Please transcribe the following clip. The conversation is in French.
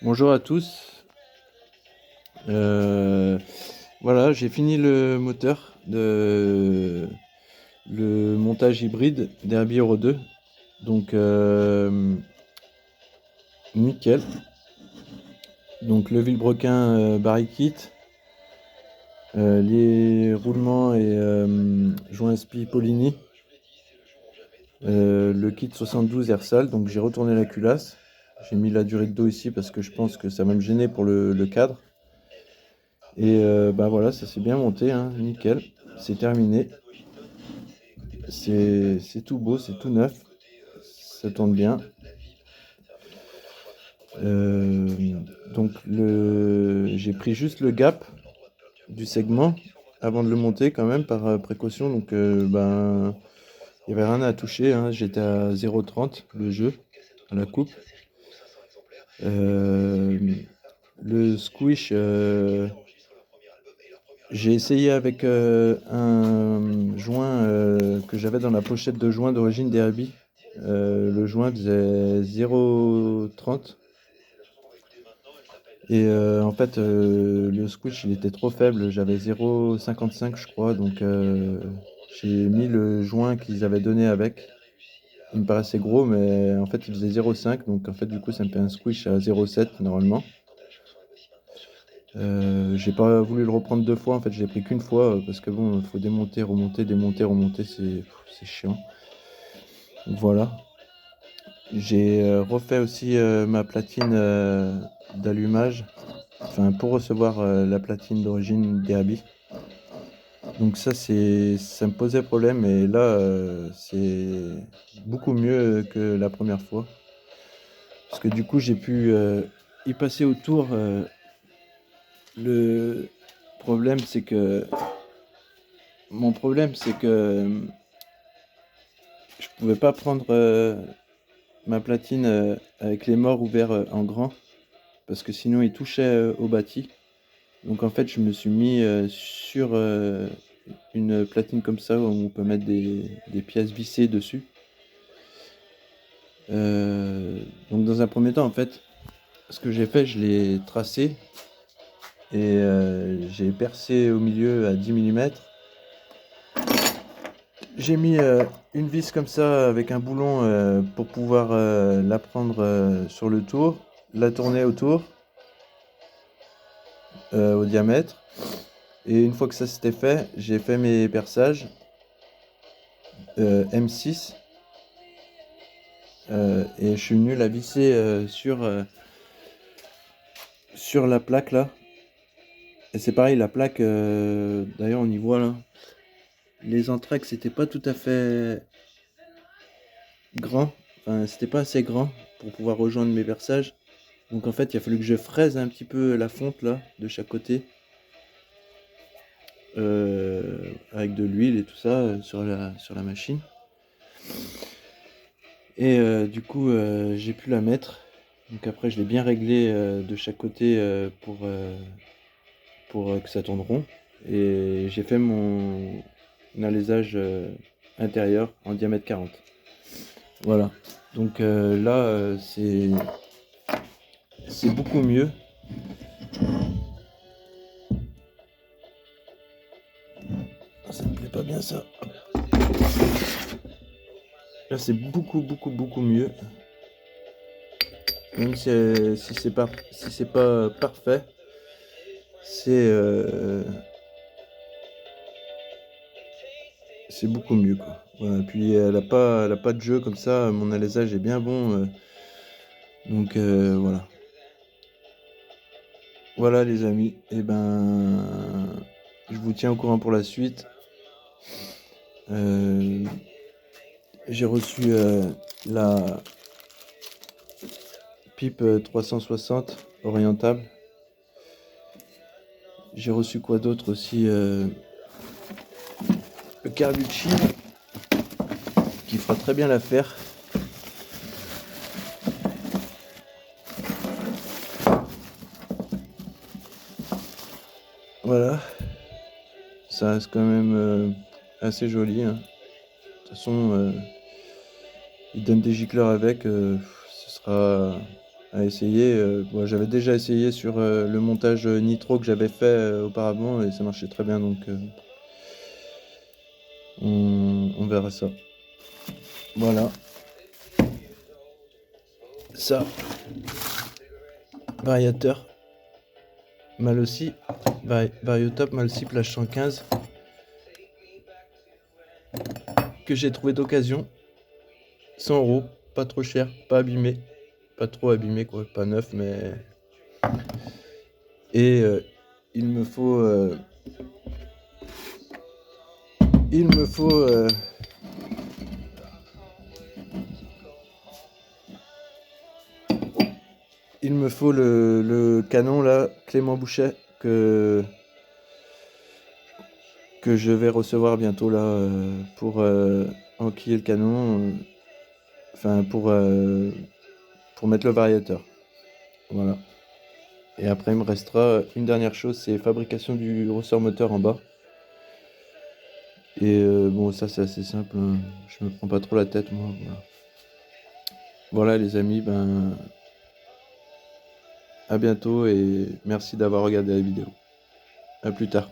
Bonjour à tous. Euh, voilà, j'ai fini le moteur de le montage hybride Derby Euro 2. Donc nickel. Donc le vilebrequin barre kit, les roulements et joints SPI Polini, le kit 72 Air donc j'ai retourné la culasse. J'ai mis la durée de dos ici parce que je pense que ça va me gêner pour le cadre. Et bah voilà, ça s'est bien monté, hein, nickel. C'est terminé. C'est tout beau, c'est tout neuf. Ça tourne bien. Donc j'ai pris juste le gap du segment avant de le monter quand même par précaution. Donc ben il n'y avait rien à toucher, hein. J'étais à 0,30 le jeu à la coupe. Le squish, j'ai essayé avec un joint que j'avais dans la pochette de joint d'origine Derby. Le joint faisait 0,30 et en fait le squish il était trop faible, j'avais 0,55 je crois, donc j'ai mis le joint qu'ils avaient donné avec. Il me paraissait gros mais en fait il faisait 0,5, donc en fait du coup ça me fait un squish à 0,7 normalement. J'ai pas voulu le reprendre deux fois, en fait je l'ai pris qu'une fois parce que bon, il faut démonter, remonter, démonter, remonter, c'est chiant. Donc voilà. J'ai refait aussi ma platine d'allumage, enfin pour recevoir la platine d'origine DAB. Donc ça ça me posait problème et là c'est beaucoup mieux que la première fois. Parce que du coup j'ai pu y passer autour. Le problème c'est que Mon problème, c'est que je pouvais pas prendre ma platine avec les morts ouverts en grand, parce que sinon il touchait au bâti. Donc en fait, je me suis mis sur une platine comme ça où on peut mettre des pièces vissées dessus. Euh, donc dans un premier temps, en fait, ce que j'ai fait, je l'ai tracé et j'ai percé au milieu à 10 mm. J'ai mis une vis comme ça avec un boulon pour pouvoir la prendre sur le tour, la tourner autour au diamètre. Et une fois que ça c'était fait, j'ai fait mes perçages M6 et je suis venu la visser sur la plaque là. Et c'est pareil, la plaque, d'ailleurs on y voit là, les entraques c'était pas tout à fait grand, enfin c'était pas assez grand pour pouvoir rejoindre mes perçages. Donc en fait, il a fallu que je fraise un petit peu la fonte là, de chaque côté, avec de l'huile et tout ça sur la machine. Et du coup, j'ai pu la mettre. Donc après, je l'ai bien réglé de chaque côté pour que ça tourne rond. Et j'ai fait mon alésage intérieur en diamètre 40. Voilà. Donc là, c'est beaucoup mieux. Ah, ça me plaît pas bien ça. Là, c'est beaucoup mieux. Même si c'est pas parfait, c'est c'est beaucoup mieux quoi. Voilà, puis elle a pas de jeu comme ça, mon alésage est bien bon, donc voilà. Voilà les amis, et ben je vous tiens au courant pour la suite. Euh, j'ai reçu la pipe 360 orientable. J'ai reçu quoi d'autre aussi, le Carducci qui fera très bien l'affaire. Voilà, ça reste quand même assez joli, hein. De toute façon, il donne des gicleurs avec, ce sera à essayer. Bon, j'avais déjà essayé sur le montage nitro que j'avais fait auparavant et ça marchait très bien, donc on verra ça. Voilà. Ça, variateur mal aussi, Variotop mal aussi plage 115 que j'ai trouvé d'occasion, 100 €, pas trop cher, pas abîmé, pas trop abîmé quoi, pas neuf mais... Et il me faut il me faut il me faut le canon là, Clément Bouchet, que je vais recevoir bientôt là pour enquiller le canon, enfin pour mettre le variateur. Voilà. Et après il me restera une dernière chose, c'est fabrication du ressort moteur en bas. Et bon, ça c'est assez simple, hein. Je me prends pas trop la tête moi. Voilà. Voilà les amis, ben à bientôt et merci d'avoir regardé la vidéo. À plus tard.